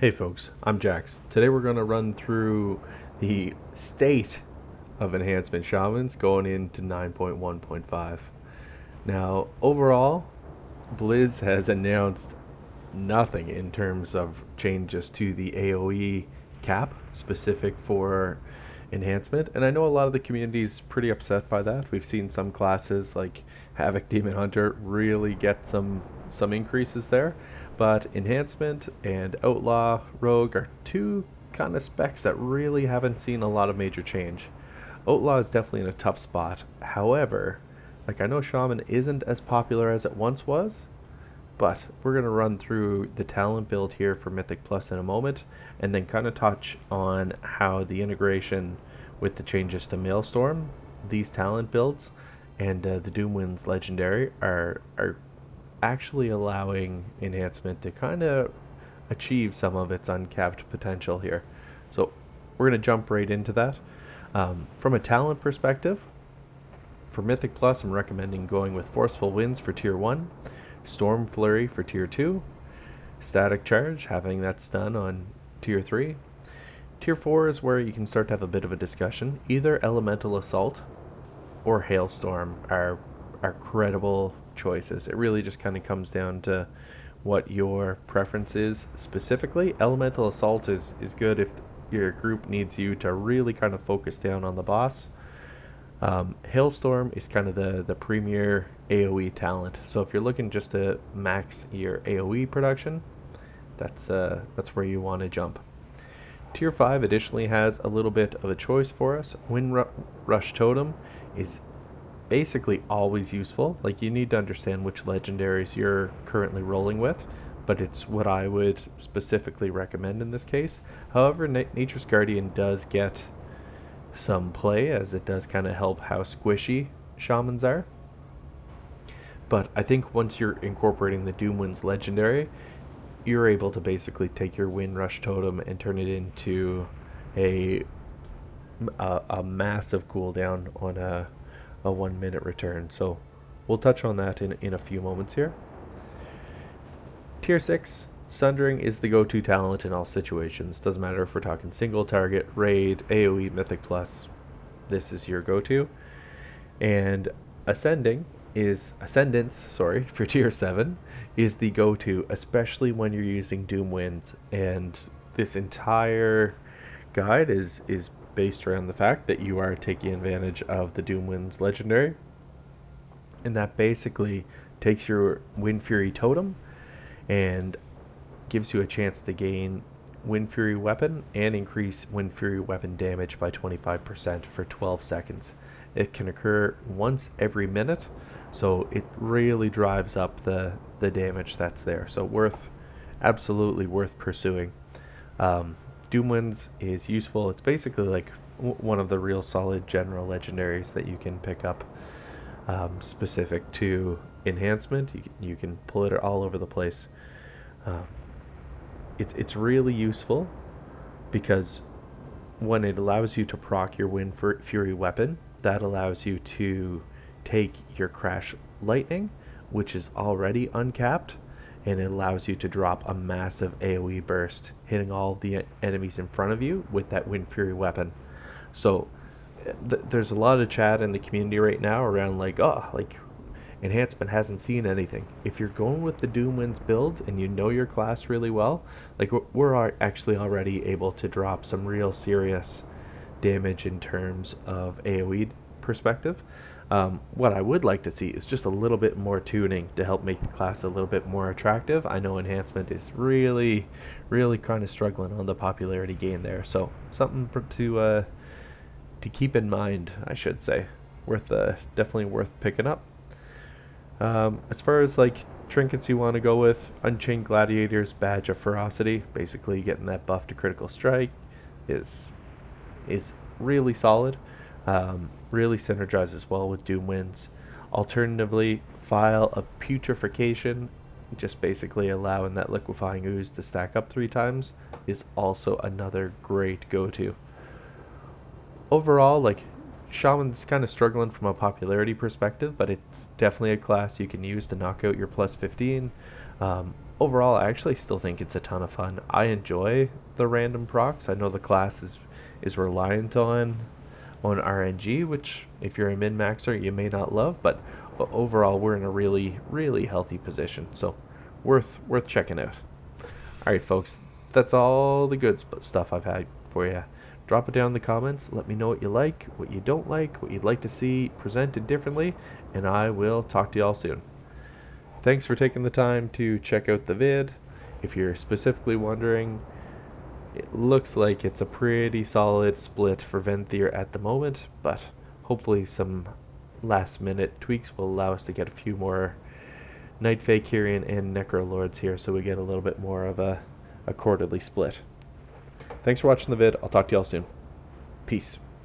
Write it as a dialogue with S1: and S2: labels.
S1: Hey folks, I'm Jax. Today we're going to run through the state of enhancement shamans going into 9.1.5. Now, overall, Blizz has announced nothing in terms of changes to the AoE cap specific for enhancement, and I know a lot of the community is pretty upset by that. We've seen some classes like Havoc Demon Hunter really get some increases there, but enhancement and Outlaw Rogue are two kind of specs that really haven't seen a lot of major change. Outlaw is definitely in a tough spot. However, like, I know Shaman isn't as popular as it once was, but we're going to run through the talent build here for Mythic Plus in a moment, and then kind of touch on how the integration with the changes to Maelstrom, these talent builds, and the Doomwind's legendary are actually allowing enhancement to kind of achieve some of its uncapped potential here. So we're going to jump right into that. From a talent perspective, for Mythic Plus, I'm recommending going with Forceful Winds for Tier 1, Storm Flurry for Tier 2, Static Charge, having that stun on Tier 3. Tier 4 is where you can start to have a bit of a discussion. Either Elemental Assault or Hailstorm are credible choices. It really just kind of comes down to what your preference is specifically. Elemental Assault is good if your group needs you to really kind of focus down on the boss. Hailstorm is kind of the premier AoE talent. So if you're looking just to max your AoE production, that's where you want to jump. Tier 5 additionally has a little bit of a choice for us. Wind Rush Totem is basically always useful. Like, you need to understand which legendaries you're currently rolling with, but it's what I would specifically recommend in this case. However, Nature's Guardian does get some play, as it does kind of help how squishy shamans are. But I think once you're incorporating the Doomwind's legendary, you're able to basically take your Wind Rush Totem and turn it into a massive cooldown on a 1 minute return. So we'll touch on that in a few moments here. Tier 6, Sundering is the go-to talent in all situations. Doesn't matter if we're talking single target, raid, AoE, Mythic Plus, this is your go-to. And Ascendance for Tier 7 is the go-to, especially when you're using Doomwind. And this entire guide is based around the fact that you are taking advantage of the Doomwind's legendary, and that basically takes your Wind Fury totem and gives you a chance to gain Wind Fury weapon and increase Wind Fury weapon damage by 25% for 12 seconds. It can occur once every minute, so it really drives up the damage that's there. So absolutely worth pursuing. Doomwinds is useful. It's basically like one of the real solid general legendaries that you can pick up, specific to enhancement. You can pull it all over the place. It's really useful because when it allows you to proc your Wind Fury weapon, that allows you to take your Crash Lightning, which is already uncapped, and it allows you to drop a massive AoE burst, hitting all the enemies in front of you with that Wind Fury weapon. So there's a lot of chat in the community right now around like enhancement hasn't seen anything. If you're going with the Doomwind's build and you know your class really well, like, we're actually already able to drop some real serious damage in terms of AoE perspective. What I would like to see is just a little bit more tuning to help make the class a little bit more attractive. I know enhancement is really kind of struggling on the popularity gain there, so something to keep in mind, I should say. Definitely worth picking up. As far as like trinkets you want to go with, Unchained Gladiator's Badge of Ferocity, basically getting that buff to critical strike, is really solid. Really synergizes well with Doomwinds. Alternatively, Phial of Putrefaction, just basically allowing that liquefying ooze to stack up 3 times, is also another great go-to. Overall, like, Shaman's kind of struggling from a popularity perspective, but it's definitely a class you can use to knock out your plus 15. overall, I actually still think it's a ton of fun. I enjoy the random procs. I know the class is reliant on RNG, which if you're a min maxer you may not love, but overall we're in a really healthy position. So worth checking out. All right, folks, that's all the good stuff I've had for you. Drop it down in the comments. Let me know what you like, what you don't like, what you'd like to see presented differently, and I will talk to y'all soon. Thanks for taking the time to check out the vid. If you're specifically wondering, it looks like it's a pretty solid split for Venthyr at the moment, but hopefully some last minute tweaks will allow us to get a few more Night Fakirian and Necrolords here, so we get a little bit more of a quarterly split. Thanks for watching the vid. I'll talk to y'all soon. Peace.